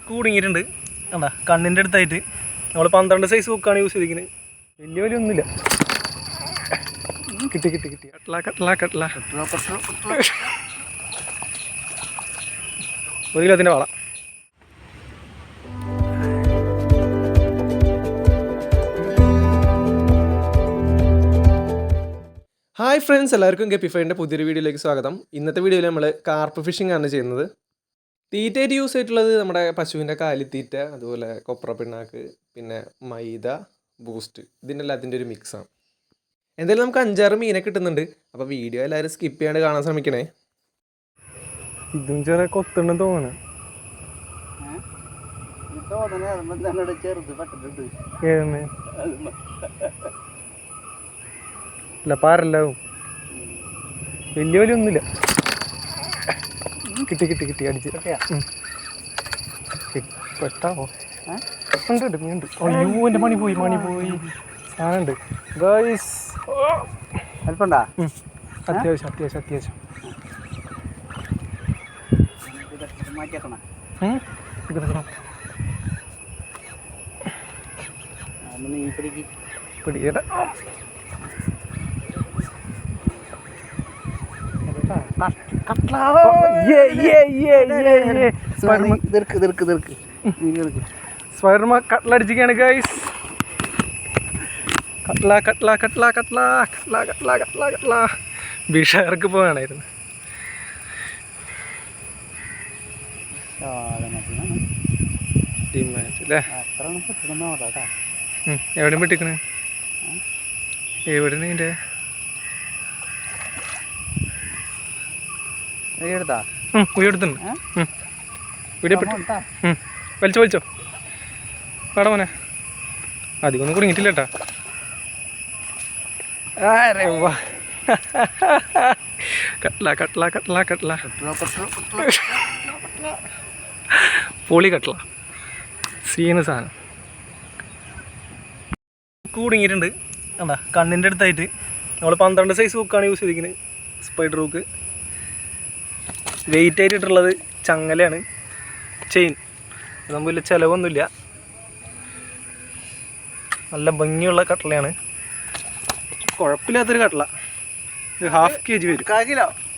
കുടുങ്ങിയിട്ടുണ്ട്. എന്താ കണ്ണിൻ്റെ അടുത്തായിട്ട് നമ്മൾ 12 സൈസ് ഹുക്കാണ് യൂസ് ചെയ്തിരിക്കുന്നത്. വലിയ ഒന്നുമില്ല. കിട്ടി കിട്ടി കിട്ടി. കട്ട്ല 1 കിലോത്തിൻ്റെ വള. ഹായ് ഫ്രണ്ട്സ്, എല്ലാവർക്കും ഗപ്പിഫൈൻ്റെ പുതിയൊരു വീഡിയോയിലേക്ക് സ്വാഗതം. ഇന്നത്തെ വീഡിയോയിൽ നമ്മൾ കാർപ്പ് ഫിഷിംഗ് ആണ് ചെയ്യുന്നത്. തീറ്റയായിട്ട് യൂസ് ചെയ്തിട്ടുള്ളത് നമ്മുടെ പശുവിൻ്റെ കാലിത്തീറ്റ, അതുപോലെ കൊപ്ര പിണ്ണാക്ക്, പിന്നെ മൈദ, ബൂസ്റ്റ്, ഇതിൻ്റെ എല്ലാത്തിൻ്റെ ഒരു മിക്സാണ്. എന്തായാലും നമുക്ക് 5-6 മീനെ കിട്ടുന്നുണ്ട്. അപ്പോൾ വീഡിയോ എല്ലാവരും സ്കിപ്പ് ചെയ്യാണ്ട് കാണാൻ ശ്രമിക്കണേ. ഇതും ചെറിയ കൊത്തുണ്ടെന്ന് തോന്നണേ. അല്ല പാരല്ലാവും, വലിയ ഒന്നുമില്ല. കിട്ടി കിട്ടി കിട്ടി അടിച്ച് പെട്ടാവോ? ഉണ്ട് മീനുണ്ട്. അയ്യോ എൻ്റെ മണി പോയി സാധനമുണ്ട് ഗൈസ്. അല്പണ്ടാ? അത്യാവശ്യം പിടിക്കട്ടെ. സ്പൈഡർമാ കട്ട്ലടിച്ചിരിക്കുകയാണ് ഗൈസ്. കട്ട്ല ബിഷർക്ക് പോവാണായിരുന്നു. അല്ലേ എവിടെ പെട്ടിക്കണേ? എവിടെ നിന്റെ ഉയർത്തുണ്ട്. വലിച്ചോ വേടാ മോനെ. അധികമൊന്നും കുടുങ്ങിയിട്ടില്ല കേട്ടാ. കട്ട്ല പൊളി കട്ട്ല സീന് സാധനം. കുടുങ്ങിയിട്ടുണ്ട്. എന്താ കണ്ണിൻ്റെ അടുത്തായിട്ട് നമ്മൾ 12 സൈസ് ഹുക്കാണ് യൂസ് ചെയ്തിരിക്കുന്നത്. Spider hook. വെയിറ്റ് ആയിട്ടുള്ളത് ചങ്ങലയാണ്, ചെയിൻ. നമുക്ക് വലിയ ചിലവൊന്നുമില്ല. നല്ല ഭംഗിയുള്ള കട്ട്ലയാണ്, കുഴപ്പമില്ലാത്തൊരു കട്ട്ല. ഒരു 1/2 kg വരും.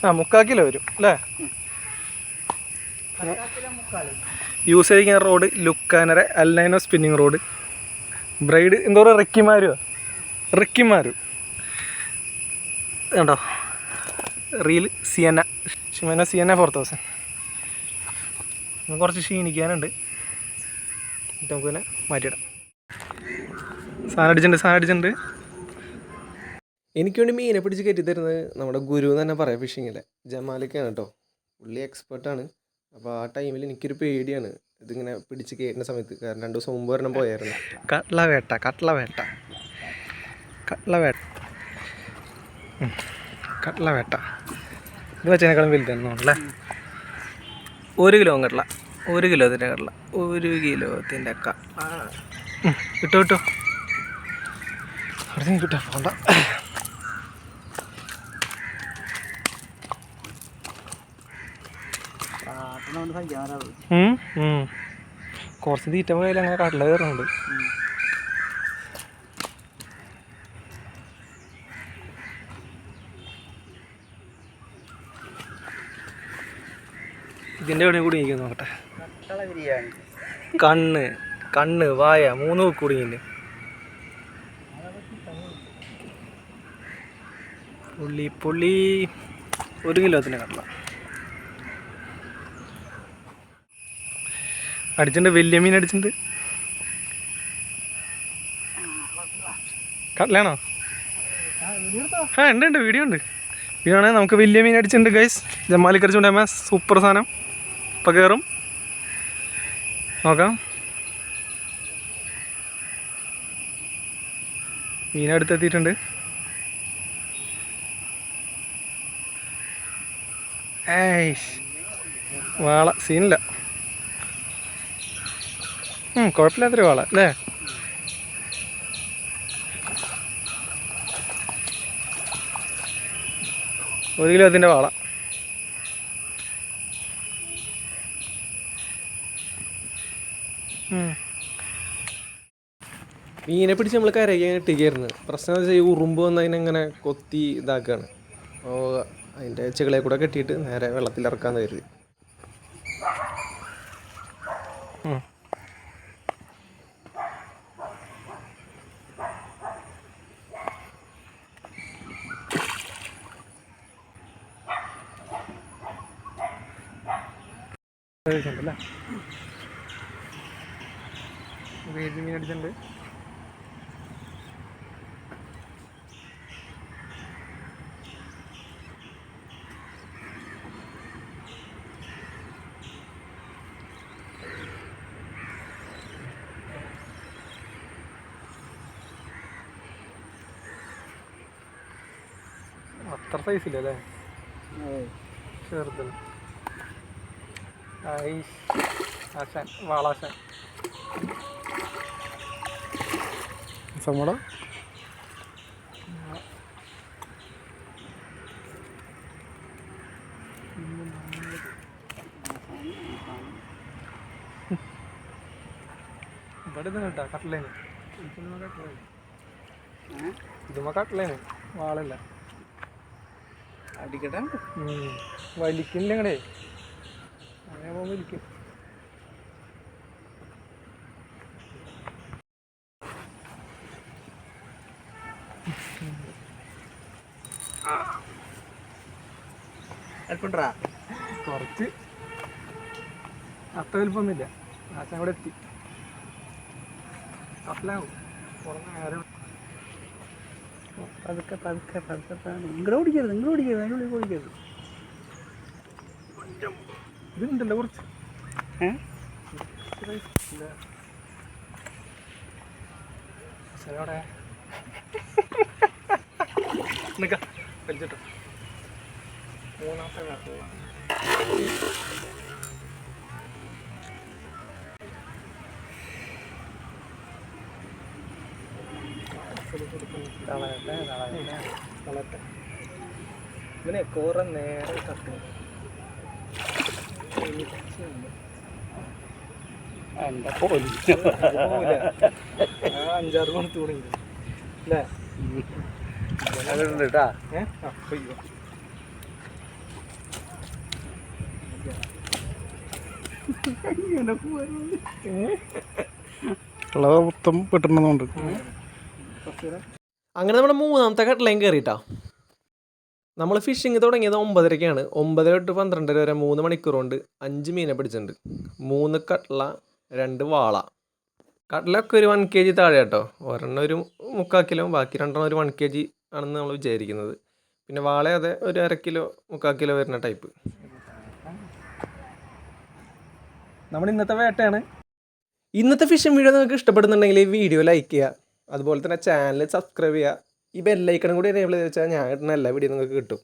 3/4 കിലോ വരും അല്ലേ? യൂസ് ചെയ്തിരിക്കുന്ന റോഡ് ലുക്കാനറെ അൽനൈനോ സ്പിന്നിങ് റോഡ്. ബ്രൈഡ് എന്തോ റിക്കിമാരു കണ്ടോ. റീൽ ഷിമനോ സിയന 4000. കുറച്ച് ക്ഷീണിക്കാനുണ്ട്. നമുക്ക് പിന്നെ മാറ്റിയിടാം. സാധനം അടിച്ചിട്ടുണ്ട്. എനിക്ക് വേണ്ടി മീനെ പിടിച്ച് കയറ്റി തരുന്നത് നമ്മുടെ ഗുരു എന്ന് തന്നെ പറയാം ഫിഷിങ്ങിലെ, ജമാലൊക്കെയാണ് കേട്ടോ. പുള്ളി എക്സ്പേർട്ടാണ്. അപ്പോൾ ആ ടൈമിൽ എനിക്കൊരു പേടിയാണ് ഇതിങ്ങനെ പിടിച്ച് കയറ്റുന്ന സമയത്ത്. കാരണം 2 ദിവസം മുമ്പ് ഒരെണ്ണം പോയായിരുന്നു. കട്ട്ല വേട്ട ഇത് വെച്ചതിനേക്കാളും വലുതാണെന്ന് തോന്നുന്നല്ലേ. 1 കിലോ കട്ട്ല, 1 കിലോത്തിൻ്റെ കട്ട്ല, 1 കിലോത്തിൻ്റെ കിട്ടോ അവിടെ കിട്ടാ പോണ്ട. കുറച്ച് തീറ്റ പോയാലും അങ്ങനെ കടല കയറുന്നുണ്ട്. ഇതിൻ്റെ എവിടെയും കൂടി ഇരിക്കുന്നു നോക്കട്ടെ. കണ്ണ് വായ 3 കുടുങ്ങിയില്ലേ. പുള്ളി 1 കിലോത്തിൻ്റെ കട്ട്ല അടിച്ചിട്ടുണ്ട്. വലിയ മീൻ അടിച്ചിട്ടുണ്ട്. കട്ട്ലാണോ? ഉണ്ട് വീഡിയോ ഉണ്ട്. ആണെങ്കിൽ നമുക്ക് വലിയ മീൻ അടിച്ചിട്ടുണ്ട് ഗൈസ്. ജമാലിക്കറിച്ചുകൊണ്ട് സൂപ്പർ സാധനം. ഇപ്പം കയറും, നോക്കാം. മീനടുത്തെത്തിയിട്ടുണ്ട്. വാള സീനില്ല. കുഴപ്പമില്ലാത്തൊരു വാള അല്ലേ? ഒരു കിലോത്തിൻ്റെ വാള. മീനെ പിടിച്ച് നമ്മൾ കരയ്ക്കാൻ ഇട്ടിക്കായിരുന്നു. പ്രശ്നം എന്ന് വെച്ചാൽ ഈ ഉറുമ്പ് വന്ന് അതിനെങ്ങനെ കൊത്തി ഇതാക്കുകയാണ്. അപ്പോൾ അതിൻ്റെ ചെകളെ കൂടെ കെട്ടിയിട്ട് നേരെ വെള്ളത്തിലിറക്കാന്ന് കരുതി. മീൻ അടിച്ചിട്ടുണ്ട്. അത്ര സൈസില്ലല്ലേ, ചെറുതല്ല. ആശാൻ വാളാശാൻ സമ്മട. ഇവിടെ ഇത് കേട്ടാ കട്ടലേന്, ഇതുമ്മ കട്ടലേന് വാളല്ല. അടിക്കട്ടെ, വലിക്കില്ല ഇങ്ങടെ, അങ്ങനെ വലിക്കും. അല്പണ്ടാ കുറച്ച് അത്ര വലുപ്പമൊന്നുമില്ല. ആശാൻ കൂടെ എത്തി. കപ്പലാവും നേരം. പതുക്കെ പതുക്കെ പതുക്കെ ഇങ്ങോട്ട് ഓടിക്കരുത്, ഇങ്ങോട്ട് ഓടിക്കരുത്, അതിനുള്ളിൽ ഓടിക്കരുത്. ഇതുണ്ടല്ലോ കുറച്ച്. അവിടെ നിൽക്കാം വലിച്ചിട്ടോ. മൂന്നാമത്തെ കാട്ടിൽ ഇവനെ കുറെ നേരം തട്ടും. എൻ്റെ പോലും 5-6 മണിക്കൂർ അല്ലേ? അതുണ്ട് കേട്ടാ. മൊത്തം പെട്ടെന്നുണ്ട്. അങ്ങനെ നമ്മുടെ മൂന്നാമത്തെ കട്ടലയും കയറിയിട്ടാ. നമ്മൾ ഫിഷിങ് തുടങ്ങിയത് 9:30-ക്കാണ്. 9 തൊട്ട് 12 വരെ 3 മണിക്കൂർ കൊണ്ട് 5 മീനെ പിടിച്ചിട്ടുണ്ട്. 3 കട്ട്ള, 2 വാള. കട്ട്ലൊക്കെ ഒരു 1 kg താഴെ കേട്ടോ. ഒരെണ്ണം ഒരു 3/4 കിലോ, ബാക്കി 2 ഒരു 1 kg ആണെന്ന് നമ്മൾ വിചാരിക്കുന്നത്. പിന്നെ വാള അതെ ഒരു 1/2 കിലോ 3/4 കിലോ വരുന്ന ടൈപ്പ്. നമ്മുടെ ഇന്നത്തെ വേട്ടയാണ്. ഇന്നത്തെ ഫിഷിംഗ് വീഡിയോ നിങ്ങൾക്ക് ഇഷ്ടപ്പെടുന്നുണ്ടെങ്കിൽ ഈ വീഡിയോ ലൈക്ക് ചെയ്യുക, അതുപോലെ തന്നെ ചാനൽ സബ്സ്ക്രൈബ് ചെയ്യുക. ഈ ബെല്ലൈക്കണും കൂടി എനേബിൾ ചെയ്ത് വെച്ചാൽ ഞാൻ ഇടുന്ന എല്ലാ വീഡിയോ നിങ്ങൾക്ക് കിട്ടും.